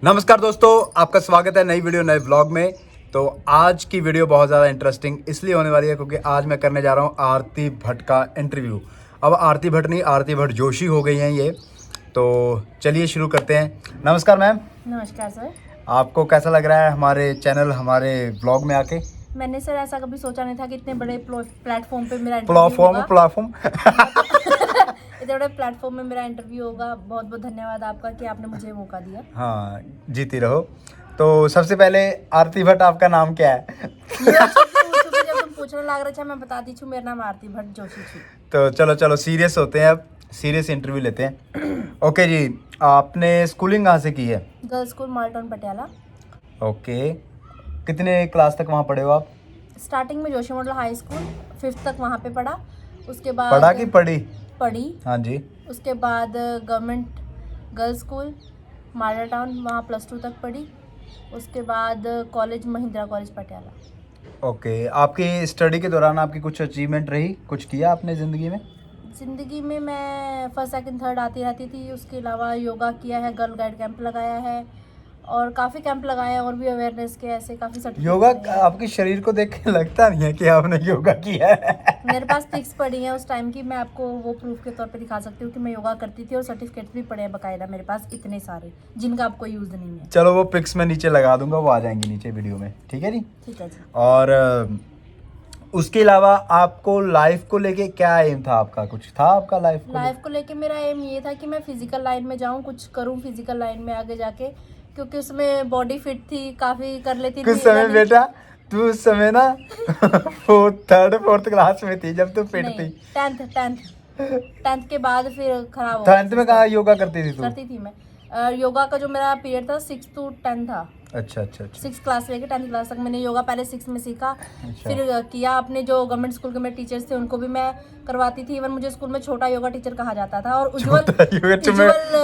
नमस्कार दोस्तों, आपका स्वागत है नई वीडियो नए व्लॉग में। तो आज की वीडियो बहुत ज़्यादा इंटरेस्टिंग इसलिए होने वाली है क्योंकि आज मैं करने जा रहा हूँ आरती भट्ट का इंटरव्यू। अब आरती भट्ट नहीं, आरती भट्ट जोशी हो गई हैं ये। तो चलिए शुरू करते हैं। नमस्कार मैम। नमस्कार सर। आपको कैसा लग रहा है हमारे चैनल, हमारे व्लॉग में आके? मैंने सर ऐसा कभी सोचा नहीं था कि इतने बड़े प्लेटफॉर्म पे मेरा इंटरव्यू होगा। प्लेटफॉर्म इतने बड़े प्लेटफॉर्म में मेरा इंटरव्यू होगा। बहुत बहुत धन्यवाद आपका कि आपने मुझे मौका दिया। हाँ, जीती रहो। तो सबसे पहले आरती भट्ट, आपका नाम क्या है? जब तुम पूछने लग रहे थे मैं बताती छू, मेरा नाम आरती भट्ट जोशी छू। तो चलो सीरियस होते हैं, अब सीरियस इंटरव्यू लेते हैं। ओके जी, आपने स्कूलिंग कहाँ से की है? Girls school Malton Patiala. Okay, कितने क्लास तक वहाँ पढ़े हो आप? स्टार्टिंग में Joshi model high school 5th तक वहाँ पे पढ़ा। उसके बाद पढ़ा कि पढ़ी? पढ़ी। हाँ जी। उसके बाद गवर्नमेंट गर्ल्स स्कूल माल्टा टाउन, वहाँ +2 तक पढ़ी। उसके बाद college Mahindra college Patiala. Okay, आपकी स्टडी के दौरान आपकी कुछ अचीवमेंट रही, कुछ किया आपने ज़िंदगी में? ज़िंदगी में मैं फर्स्ट सेकंड थर्ड आती रहती थी। उसके अलावा योगा किया है, गर्ल गाइड कैंप लगाया है और काफ़ी कैंप लगाए हैं और भी अवेयरनेस के ऐसे काफ़ी सर्टिफिकेट। योगा आपके शरीर को देख के लगता नहीं है कि आपने योगा किया है। मेरे पास पिक्स पड़ी हैं उस टाइम की, मैं आपको वो प्रूफ के तौर पे दिखा सकती हूँ कि मैं योगा करती थी और सर्टिफिकेट भी पड़े हैं बाकायदा मेरे पास इतने सारे, जिनका आपको यूज़ नहीं है। चलो वो पिक्स मैं नीचे लगा दूंगा, वो आ जाएंगी नीचे वीडियो में, ठीक है जी? ठीक है जी। और उसके अलावा आपको लाइफ को लेके क्या एम था आपका? कुछ था आपका लाइफ को लेके मेरा एम ये था कि मैं फिजिकल लाइन में जाऊँ, कुछ करूँ फिजिकल लाइन में आगे जाके, क्योंकि उसमें बॉडी फिट थी, काफ़ी कर लेती थी। कुछ समय बेटा, तू उस समय ना थर्ड फोर्थ क्लास में थी जब तू फिट थी। 10th के बाद फिर खराब हो 10th में कहाँ योगा करती थी तू? करती थी मैं। योगा का जो मेरा पीरियड था 6 to 10 था। अच्छा। 6 क्लास से लेकर 10th क्लास तक मैंने योगा पहले 6 में सीखा। अच्छा। फिर किया अपने जो गवर्नमेंट स्कूल के मेरे टीचर्स थे उनको भी मैं करवाती थी। इवन मुझे स्कूल में छोटा योगा टीचर कहा जाता था। और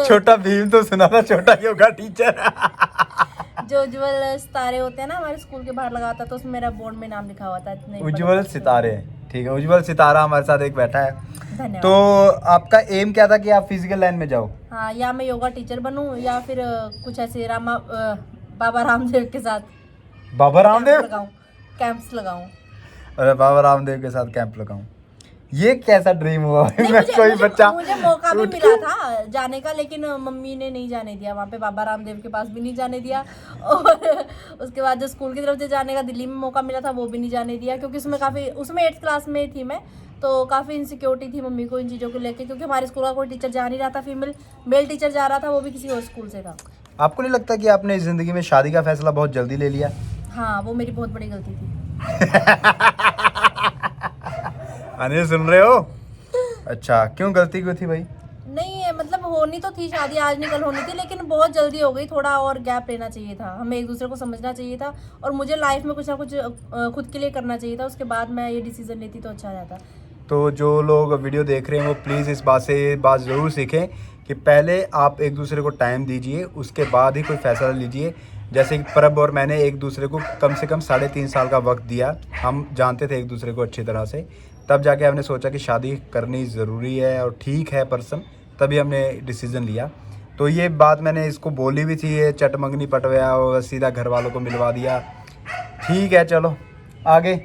छोटा भीम तो सुना था, छोटा योगा टीचर। जो उज्जवल सितारे होते हैं ना हमारे स्कूल के बाहर लगाता, तो उसमें मेरा बोर्ड में नाम लिखा हुआ था। उज्जवल सितारे, ठीक है। उज्जवल सितारा हमारे साथ एक बैठा है। धन्यवाद। तो आपका एम क्या था कि आप फिजिकल लाइन में जाओ? हाँ, या मैं योगा टीचर बनूं या फिर कुछ ऐसे बाबा रामदेव के साथ बाबा रामदेव कैंप्स लगाऊं। अरे बाबा रामदेव के साथ कैंप लगाऊं, ये कैसा ड्रीम हुआ? कोई बच्चा, मुझे मौका भी मिला था जाने का, लेकिन मम्मी ने नहीं जाने दिया वहाँ पे। बाबा रामदेव के पास भी नहीं जाने दिया और उसके बाद जो स्कूल की तरफ से जाने का दिल्ली में मौका मिला था वो भी नहीं जाने दिया, क्योंकि उसमें 8th क्लास में थी मैं, तो काफ़ी इनसिक्योरिटी थी मम्मी को इन चीज़ों को लेकर, क्योंकि हमारे स्कूल का कोई टीचर जा नहीं रहा था। मेल टीचर जा रहा था, वो भी किसी और स्कूल से था। आपको नहीं लगता कि आपने इस जिंदगी में शादी का फैसला बहुत जल्दी ले लिया? हाँ, वो मेरी बहुत बड़ी गलती थी। अनिल सुन रहे हो? अच्छा, क्यों गलती क्यों थी भाई? नहीं, मतलब होनी तो थी शादी, आज नहीं कल होनी थी, लेकिन बहुत जल्दी हो गई। थोड़ा और गैप लेना चाहिए था, हमें एक दूसरे को समझना चाहिए था और मुझे लाइफ में कुछ ना कुछ खुद के लिए करना चाहिए था। उसके बाद मैं ये डिसीजन लेती तो अच्छा रहता। तो जो लोग वीडियो देख रहे हैं वो प्लीज़ इस बात ज़रूर सीखें कि पहले आप एक दूसरे को टाइम दीजिए, उसके बाद ही कोई फैसला लीजिए। जैसे कि प्रभ और मैंने एक दूसरे को कम से कम 3.5 साल का वक्त दिया। हम जानते थे एक दूसरे को अच्छी तरह से, तब जाके हमने सोचा कि शादी करनी ज़रूरी है और ठीक है पर्सन, तभी हमने डिसीज़न लिया। तो ये बात मैंने इसको बोली भी थी, ये चटमंगनी पटवाया और सीधा घर वालों को मिलवा दिया। ठीक है, चलो आगे।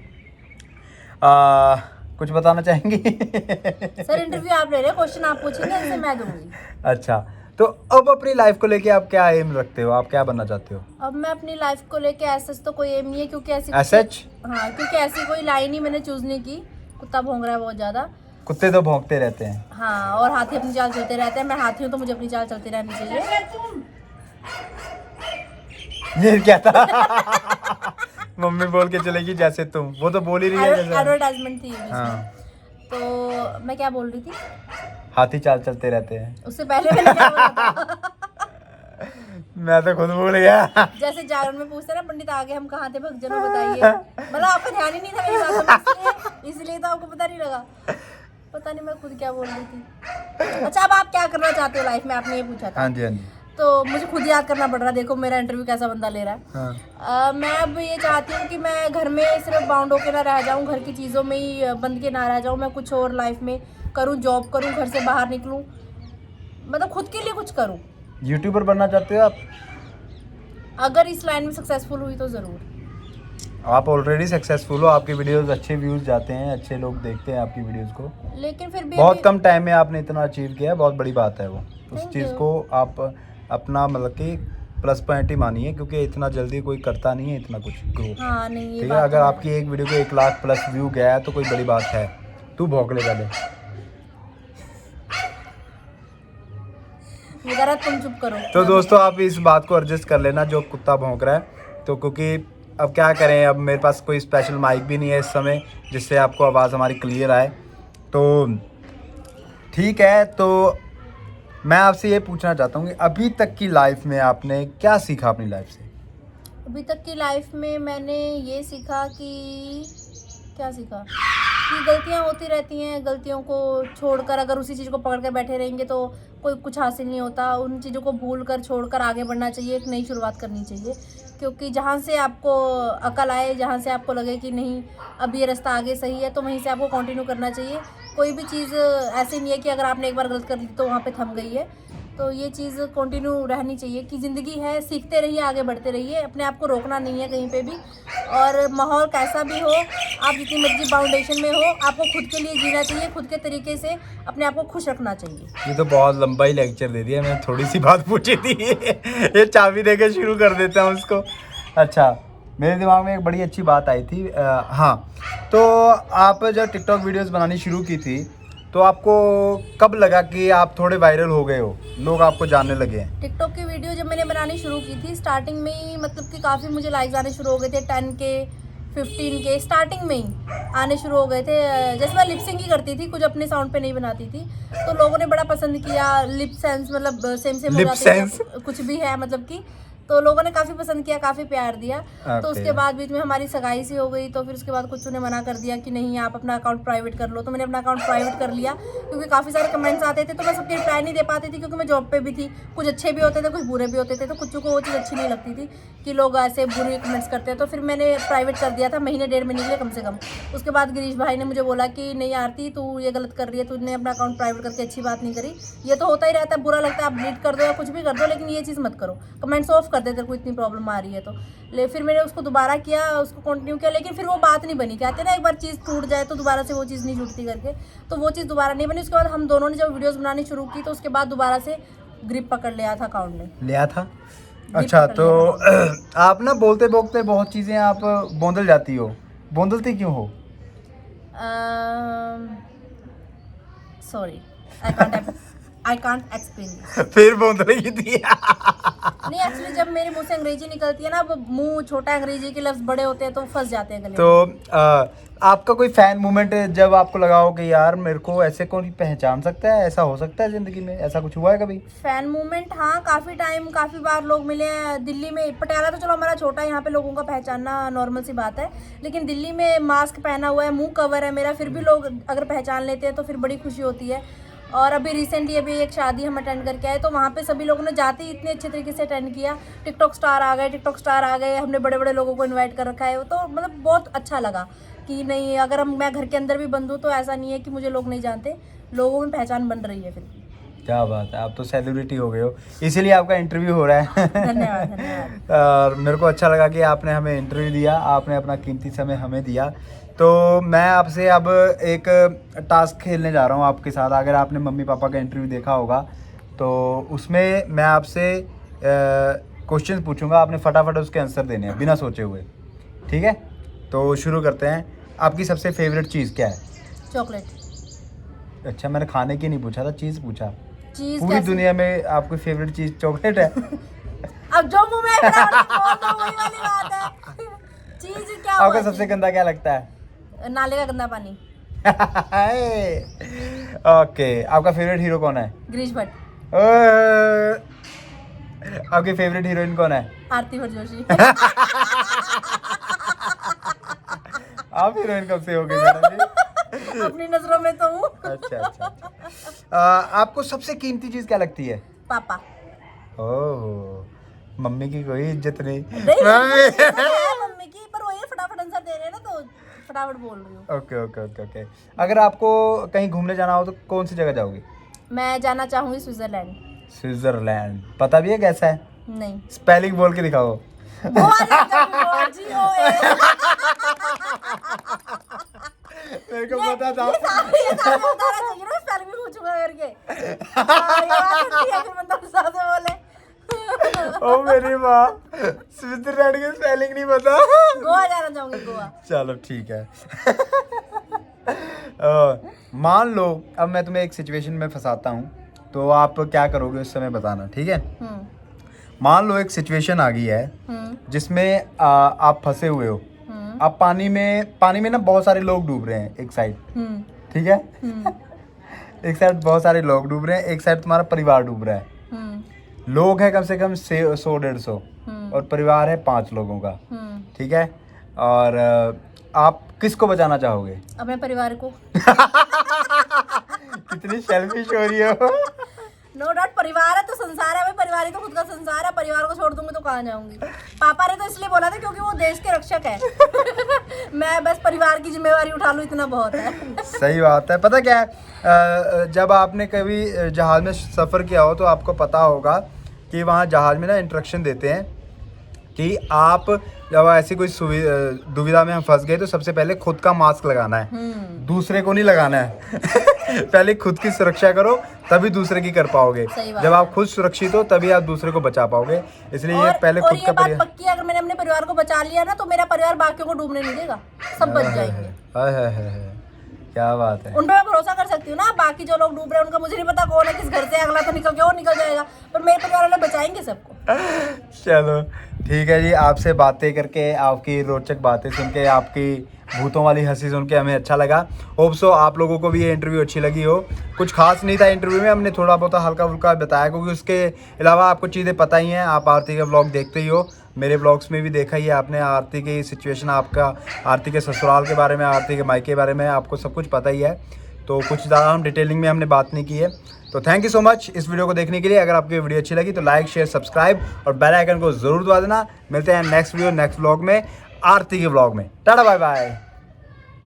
कुछ बताना चाहेंगी? सर, इंटरव्यू आप ले रहे हैं, क्वेश्चन आप पूछेंगे, आंसर मैं दूंगी। अच्छा, तो अब अपनी लाइफ को लेके आप क्या एम रखते हो? आप क्या बनना चाहते हो? अब मैं अपनी लाइफ को लेके एसएच तो कोई एम नहीं है, क्योंकि हाँ, क्योंकि ऐसी कोई लाइन ही मैंने चूज नहीं की। कुत्ता भौंक रहा है बहुत ज्यादा। कुत्ते तो भौंकते रहते हैं। हाँ, और हाथी अपनी चाल चलते रहते हैं। मैं हाथी हूँ तो मुझे अपनी चाल चलती रहनी चाहिए। ये क्या था? मम्मी बोल के चलेगी जैसे तुम, वो तो बोल ही रही है जैसे। एडवर्टाइजमेंट थी इसमें। हाँ। तो मैं क्या बोल रही थी? हाथी चाल चलते रहते हैं। उससे पहले मैंने क्या बोला था? मैं तो खुद भूल गया। जैसे जागरण में पूछते ना पंडित, आगे हम कहाँ थे भक्तजनों बताइए। मतलब आपका ध्यान ही नहीं था मेरी बातों में, इसलिए तो आपको पता नहीं लगा। पता नहीं मैं खुद क्या बोल रही थी। अच्छा, अब आप क्या करना चाहते हो लाइफ में, आपने ये पूछा था। हाँ जी। तो मुझे खुद याद करना पड़ रहा है। देखो मेरा इंटरव्यू कैसा बंदा ले रहा है। हाँ। मैं अब ये चाहती हूँ कि मैं घर में सिर्फ बाउंड होके ना रह जाऊँ, घर की चीज़ों में ही बंद के ना रह जाऊँ। मैं कुछ और लाइफ में करूँ, जॉब करूँ, घर से बाहर निकलूँ, मतलब खुद के लिए कुछ करूँ। यूट्यूबर बनना चाहते हो आप? अगर इस लाइन में सक्सेसफुल हुई तो ज़रूर। आप ऑलरेडी सक्सेसफुल हो, आपकी वीडियोस अच्छे व्यूज जाते हैं, अच्छे लोग देखते हैं आपकी वीडियोस को। लेकिन फिर भी बहुत कम टाइम में आपने इतना अचीव किया है, बहुत बड़ी बात है वो। उस Thank चीज़ you. को आप अपना मतलब कि प्लस पॉइंट ही मानिए, क्योंकि इतना जल्दी कोई करता नहीं है इतना कुछ ग्रो। हाँ नहीं ये ठीक है, बात अगर तो है। आपकी एक वीडियो को 1 लाख प्लस व्यू गया है तो कोई बड़ी बात है। तू भौंक ले पहले। वगैरह तुम चुप करो। तो दोस्तों आप इस बात को एडजस्ट कर लेना जो कुत्ता भौंक रहा है, तो क्योंकि अब क्या करें, अब मेरे पास कोई स्पेशल माइक भी नहीं है इस समय जिससे आपको आवाज़ हमारी क्लियर आए। तो ठीक है, तो मैं आपसे ये पूछना चाहता हूँ कि अभी तक की लाइफ में आपने क्या सीखा अपनी लाइफ से? अभी तक की लाइफ में मैंने ये सीखा कि क्या सीखा कि गलतियाँ होती रहती हैं, गलतियों को छोड़कर अगर उसी चीज़ को पकड़ कर बैठे रहेंगे तो कोई कुछ हासिल नहीं होता। उन चीज़ों को भूल कर छोड़कर आगे बढ़ना चाहिए, एक नई शुरुआत करनी चाहिए। क्योंकि जहाँ से आपको अकल आए, जहाँ से आपको लगे कि नहीं अब ये रास्ता आगे सही है, तो वहीं से आपको कंटिन्यू करना चाहिए। कोई भी चीज़ ऐसी नहीं है कि अगर आपने एक बार गलत कर दी तो वहाँ पे थम गई है। तो ये चीज़ कंटिन्यू रहनी चाहिए कि ज़िंदगी है, सीखते रहिए, आगे बढ़ते रहिए, अपने आप को रोकना नहीं है कहीं पे भी। और माहौल कैसा भी हो, आप जितनी मर्जी बाउंडेशन में हो, आपको खुद के लिए जीना चाहिए, खुद के तरीके से अपने आप को खुश रखना चाहिए। ये तो बहुत लंबा ही लेक्चर दे दिया, मैंने थोड़ी सी बात पूछी थी। ये चाबी देके शुरू कर देते हैं उसको। अच्छा, मेरे दिमाग में एक बड़ी अच्छी बात आई थी। हाँ, तो आप जब टिकटॉक वीडियोस बनानी शुरू की थी तो आपको कब लगा कि आप थोड़े वायरल हो गए हो, लोग आपको जानने लगे हैं? टिकटॉक की वीडियो जब मैंने बनानी शुरू की थी स्टार्टिंग में ही, मतलब कि काफ़ी मुझे लाइक्स आने शुरू हो गए थे। 10K 15K स्टार्टिंग में ही आने शुरू हो गए थे। जैसे मैं लिपसिंग ही करती थी, कुछ अपने साउंड पे नहीं बनाती थी, तो लोगों ने बड़ा पसंद किया। लिप सेंस मतलब सेम हो लिप जाते हैं, सेंस? कुछ भी है मतलब कि, तो लोगों ने काफ़ी पसंद किया, काफ़ी प्यार दिया। तो उसके बाद बीच में हमारी सगाई सी हो गई, तो फिर उसके बाद कुछ ने मना कर दिया कि नहीं आप अपना अकाउंट प्राइवेट कर लो। तो मैंने अपना अकाउंट प्राइवेट कर लिया, क्योंकि काफ़ी सारे कमेंट्स आते थे, तो मैं सबके रिप्लाई नहीं दे पाती थी, क्योंकि मैं जॉब पे भी थी। कुछ अच्छे भी होते थे, कुछ बुरे भी होते थे, तो कुछ को वो चीज़ अच्छी नहीं लगती थी कि लोग ऐसे बुरे कमेंट्स करते हैं। तो फिर मैंने प्राइवेट कर दिया था, महीने 1.5 महीने के लिए कम से कम। उसके बाद गिरीश भाई ने मुझे बोला कि नहीं आरती तू ये गलत कर रही है, तूने अपना अकाउंट प्राइवेट करके अच्छी बात नहीं करी। ये तो होता ही रहता है, बुरा लगता है, आप डिलीट कर दो या कुछ भी कर दो, लेकिन ये चीज़ मत करो, कमेंट्स ऑफ कर दे तेरे को इतनी प्रॉब्लम आ रही है तो। फिर मैंने उसको दोबारा किया, उसको कंटिन्यू किया, लेकिन फिर वो बात नहीं बनी। कहते हैं ना एक बार चीज़ टूट जाए तो दोबारा से वो चीज़ नहीं जुड़ती करके, तो वो चीज़ दोबारा नहीं बनी। उसके बाद हम दोनों ने जब वीडियोस बनानी शुरू की तो उसके बाद दोबारा से ग्रिप पकड़ लिया था अकाउंट ने। लिया था? अच्छा, तो आप ना बोलते बोलते बहुत चीज़ें आप बोंदल जाती हो, बोंदलती क्यों हो? Sorry, I can't explain. फिर बोंदली थी। नहीं एक्चुअली जब मेरे मुंह से अंग्रेजी निकलती है ना, अब मुंह छोटा, अंग्रेजी के लफ्ज बड़े होते हैं तो फंस जाते हैं गले में। तो आपका कोई फैन मोमेंट जब आपको लगा हो कि यार मेरे को ऐसे कोई पहचान सकता है, ऐसा हो सकता है जिंदगी में, ऐसा कुछ हुआ है कभी? फैन मूवमेंट, हाँ काफ़ी टाइम, काफ़ी बार लोग मिले हैं दिल्ली में। पटियाला तो चलो हमारा छोटा है, यहाँ पे लोगों का पहचानना नॉर्मल सी बात है, लेकिन दिल्ली में मास्क पहना हुआ है, मुंह कवर है मेरा, फिर भी लोग अगर पहचान लेते हैं तो फिर बड़ी खुशी होती है। और अभी रिसेंटली अभी एक शादी हम अटेंड करके आए, तो वहाँ पे सभी लोगों ने जाते ही इतने अच्छे तरीके से अटेंड किया। टिकटॉक स्टार आ गए, हमने बड़े बड़े लोगों को इनवाइट कर रखा है। तो मतलब बहुत अच्छा लगा कि नहीं, अगर मैं घर के अंदर भी बंद हूँ तो ऐसा नहीं है कि मुझे लोग नहीं जानते, लोगों में पहचान बन रही है फिर। क्या बात है, आप तो सेलिब्रिटी हो गए हो, इसीलिए आपका इंटरव्यू हो रहा है। धन्यवाद धन्यवाद। और मेरे को अच्छा लगा कि आपने हमें इंटरव्यू दिया, आपने अपना कीमती समय हमें दिया। तो मैं आपसे अब एक टास्क खेलने जा रहा हूँ आपके साथ। अगर आपने मम्मी पापा का इंटरव्यू देखा होगा तो उसमें मैं आपसे क्वेश्चन पूछूंगा, आपने फटाफट उसके आंसर देने हैं बिना सोचे हुए, ठीक है? तो शुरू करते हैं। आपकी सबसे फेवरेट चीज़ क्या है? चॉकलेट। अच्छा, मैंने खाने की नहीं पूछा था, चीज़ पूछा। चीज पूरी दुनिया में आपकी फेवरेट चीज़ चॉकलेट है? अब जो मुंह में बोल दो वही वाली बात है। चीज क्या आपका हुआ? सबसे गंदा क्या लगता है? नाले का गंदा पानी। ओके, आपका फेवरेट हीरो कौन है? गिरीश भट्ट। आपकी फेवरेट हीरोइन कौन है? आरती भट्ट जोशी। आप हीरोइन कब से हो गई मैडम जी? अपनी नजरों में तो हूँ। अच्छा अच्छा अच्छा। आपको सबसे कीमती चीज क्या लगती है? पापा। ओह, मम्मी की कोई इज्जत नहीं। मम्मी की, पर वही फटाफट आंसर दे रहे हैं ना, तो फटाफट बोल रही हूँ। Okay okay okay okay. अगर आपको कहीं घूमने जाना हो तो कौन सी जगह जाओगी? मैं जाना चाहूंगी स्विट्जरलैंड। स्विट्जरलैंड। पता भी है कैसा है? नहीं। स्पेलिंग बोल के दिखाओ। गोवा जाना चाहूंगी, GOA। मेरे को पता था। ये सारे बताना चाहिए ना, स्पेलिंग भी पूछूंगा करके। हाँ, ये बात होती है, फिर बंदा साथ में बोले। ओ मेरी माँ, स्विट्जरलैंड की स्पेलिंग नहीं पता। गोवा जाना चाहूंगी, गोवा। चलो ठीक है। मान लो अब मैं तुम्हें एक सिचुएशन में फंसाता हूँ, तो आप क्या करोगे उस समय बताना, ठीक है? मान लो एक सिचुएशन आ गई है जिसमें आप फंसे हुए हो। अब पानी में ना बहुत सारे लोग डूब रहे हैं एक साइड, ठीक है? एक साइड बहुत सारे लोग डूब रहे हैं, एक साइड तुम्हारा परिवार डूब रहा है। लोग हैं कम से कम 100-150 और परिवार है 5 लोगों का, ठीक है? और आप किसको बचाना चाहोगे? अपने परिवार को। कितनी सेल्फिश हो रही हो। नो डाउट, परिवार है तो संसार है भाई, परिवार ही तो खुद का संसार है। परिवार को छोड़ दूंगी तो कहाँ जाऊंगी? पापा ने तो इसलिए बोला था क्योंकि वो देश के रक्षक है। मैं बस परिवार की जिम्मेवारी उठा लूं, इतना बहुत है। सही बात है। पता क्या है, जब आपने कभी जहाज में सफ़र किया हो तो आपको पता होगा कि वहाँ जहाज में ना इंस्ट्रक्शन देते हैं कि आप जब ऐसी कोई दुविधा में हम फंस गए तो सबसे पहले खुद का मास्क लगाना है, दूसरे को नहीं लगाना है। पहले खुद की सुरक्षा करो, तभी दूसरे की कर पाओगे। जब आप खुद सुरक्षित हो तभी आप दूसरे को बचा पाओगे। इसलिए ये पहले खुद का बात पक्की है, अगर मैंने अपने परिवार को बचा लिया ना तो मेरा परिवार बाकियों को डूबने नहीं देगा, सब बच जाएंगे। क्या बात है। उन पे मैं भरोसा कर सकती हूँ ना। बाकी जो लोग डूब रहे हैं उनका मुझे नहीं पता कौन है, किस घर से अगला तो निकल गया, वो निकल जाएगा, पर मेरे परिवार वाले बचाएंगे सबको। चलो ठीक है जी, आपसे बातें करके, आपकी रोचक बातें सुन के, आपकी भूतों वाली हंसी सुन के हमें अच्छा लगा। होप सो आप लोगों को भी ये इंटरव्यू अच्छी लगी हो। कुछ खास नहीं था इंटरव्यू में, हमने थोड़ा बहुत हल्का फुल्का बताया क्योंकि उसके अलावा आपको चीज़ें पता ही हैं। आप आरती का व्लॉग देखते ही हो, मेरे व्लॉग्स में भी देखा ही है आपने। आरती की सिचुएशन, आपका आरती के ससुराल के बारे में, आरती के मायके के बारे में आपको सब कुछ पता ही है, तो कुछ ज़्यादा हम डिटेलिंग में हमने बात नहीं की है। तो थैंक यू सो मच इस वीडियो को देखने के लिए। अगर आपको वीडियो अच्छी लगी तो लाइक, शेयर, सब्सक्राइब और बेल आइकन को ज़रूर दबा देना। मिलते हैं नेक्स्ट वीडियो, नेक्स्ट व्लॉग में, आरती के व्लॉग में। Tata bye bye.